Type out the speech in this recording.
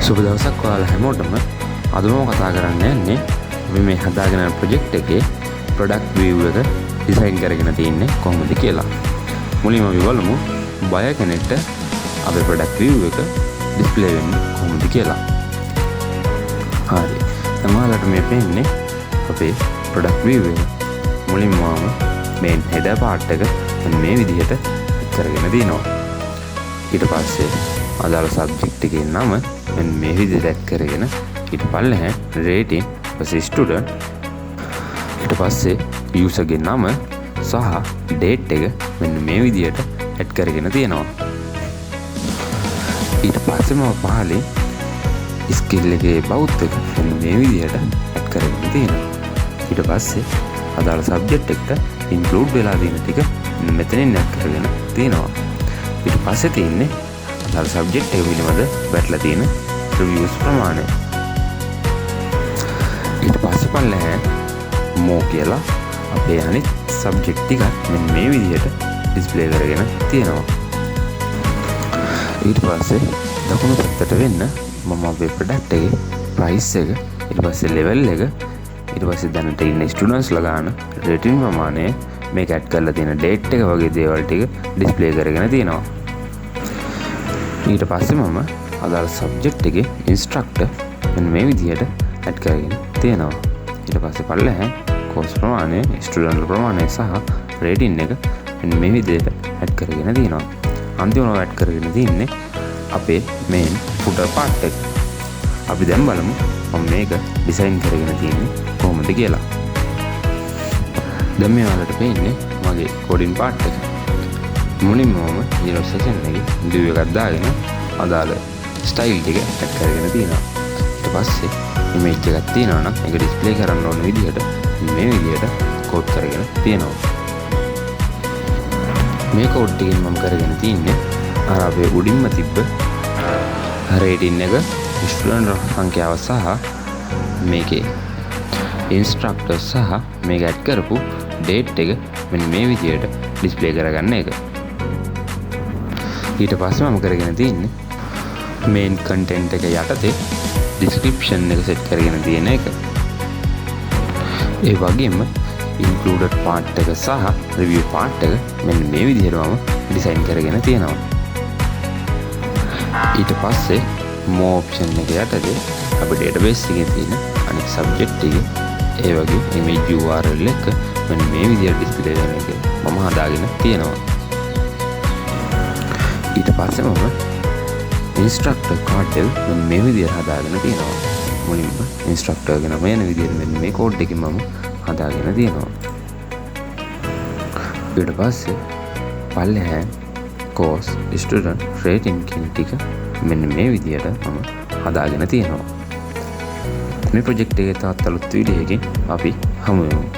සුබ දවසක් ඔයාලා හැමෝටම. අද මම කතා කරන්න යන්නේ අපි මේ හදාගෙන යන ප්‍රොජෙක්ට් එකේ ප්‍රොඩක්ට් view එක ඩිසයින් කරගෙන තියන්නේ කොහොමද කියලා. මුලින්ම අපි බලමු buyer කෙනෙක්ට අපේ ප්‍රොඩක්ට් view එක ඩිස්ප්ලේ වෙන්නේ කොහොමද කියලා. හරි. දැන් ඔයාලට මේ පේන්නේ අපේ ප්‍රොඩක්ට් view එක. මුලින්ම main header part එක මේ විදිහට කරගෙන දිනවා. ඊට පස්සේ අදාළ සබ්ජෙක්ට් එකේ නම මෙන්න මේ විදිහට ඇඩ් කරගෙන ඊට පල්ලෙහා රේටින් ඊපස්සේ ස්ටුඩන්ට් ඊට පස්සේ යූසර් ගේ නම සහ ඩේට් එක මෙන්න මේ විදිහට ඇඩ් කරගෙන තියෙනවා. ඊට පස්සේ මම පහලින් ස්කිල් එකේ බවුත් එක මෙන්න මේ විදිහට ඇඩ් කරගෙන තියෙනවා. ඊට පස්සේ අදාළ සබ්ජෙක්ට් එකට ඉන්ක්ලූඩ් වෙලා තියෙන ටික මෙතනින් ඇඩ් කරගෙන තියෙනවා. ඊට පස්සේ තියෙන්නේ අදාළ සබ්ජෙක්ට් එක පිළිබඳ වැටලා තියෙන රිවිව්ස් ප්‍රමාණය. ඊට පස්සේ පල්ලෙහා more කියලා අපේ අනිත් සබ්ජෙක්ට් ටික මෙන්න මේ විදිහට ඩිස්ප්ලේ කරගෙන තියෙනවා. ඊට පස්සේ දකුණු පැත්තට වෙන්න මම අපේ ප්‍රොඩක්ට් එකේ ප්‍රයිස් එක ඊට පස්සේ ලෙවල් එක ඊට පස්සේ දැනට ඉන්න ස්ටුඩන්ට්ස්ලා ගන්න රේටින් ප්‍රමාණය මේක ඇඩ් කරලා තියෙන ඩේට් එක වගේ දේවල් ටික ඩිස්ප්ලේ කරගෙන තියෙනවා. ඊට පස්සේ මම අදාළ සබ්ජෙක්ට් එකේ ඉන්ස්ට්‍රක්ටර් මෙන්න මේ විදිහට ඇඩ් කරගෙන තියෙනවා. ඊට පස්සේ පල්ලෙහා කෝස් ප්‍රමාණය, ස්ටුඩන්ට් ප්‍රමාණය සහ රේටින් එක මෙන්න මේ විදිහට ඇඩ් කරගෙන තියෙනවා. අන්තිමව ඇඩ් කරගෙන තියන්නේ අපේ මේන් footer part එක. අපි දැන් බලමු මම මේක ඩිසයින් කරගෙන තියන්නේ කොහොමද කියලා. දැන් මේ ඔයාලට පේන්නේ මගේ කෝඩින් part එක. මුලින්ම මම illustration එකේ view එකක් දාගෙන අදාළ ස්ටයිල් ටික ඇඩ් කරගෙන තියෙනවා. ඊට පස්සේ image එකක් තියෙනවා නම් ඒක ඩිස්ප්ලේ කරන්න ඕන විදිහට මේ විදිහට කෝඩ් කරගෙන තියෙනවා. මේ කෝඩ් ටිකෙන් මම කරගෙන තියන්නේ අර අපේ උඩින්ම තිබ්බ රේටින් එක, ස්ටුඩන්ට් සංඛ්‍යාව සහ මේකේ ඉන්ස්ට්‍රක්ටර් සහ මේක ඇඩ් කරපු ඩේට් එක මෙන්න මේ විදිහට ඩිස්ප්ලේ කරගන්න එක. ඊට පස්සේ මම කරගෙන තියන්නේ මේන් කන්ටෙන්ට් එක යටතේ ඩිස්ක්‍රිප්ෂන් එක සෙට් කරගෙන තියෙන එක. ඒ වගේම ඉන්ක්ලූඩඩ් පාර්ට් එක සහ රිවිව් පාර්ට් එක මෙන්න මේ විදිහට මම ඩිසයින් කරගෙන තියෙනවා. ඊට පස්සේ more option එක යටතේ අපේ database එකේ තියෙන අනිත් සබ්ජෙක්ට් එකේ ඒ වගේ image URL එක මෙන්න මේ විදිහට ඩිස්ප්ලේ වෙන එක මම හදාගෙන තියෙනවා. ඊට පස්සේ මම ඉන්ස්ට්‍රක්ටර් කාඩ් එක මෙන්න මේ විදිහට හදාගෙන තියෙනවා. මුලින්ම ඉන්ස්ට්‍රක්ටර් ගේ නම යන විදිහට මෙන්න මේ කෝඩ් එකෙන් මම හදාගෙන තියෙනවා. ඊට පස්සේ පල්ලෙහා course student rating කියන ටික මෙන්න මේ විදිහට මම හදාගෙන තියෙනවා. මේ ප්‍රොජෙක්ට් එකේ තවත් අලුත් වීඩියෝ එකකින් අපි හමු වෙමු.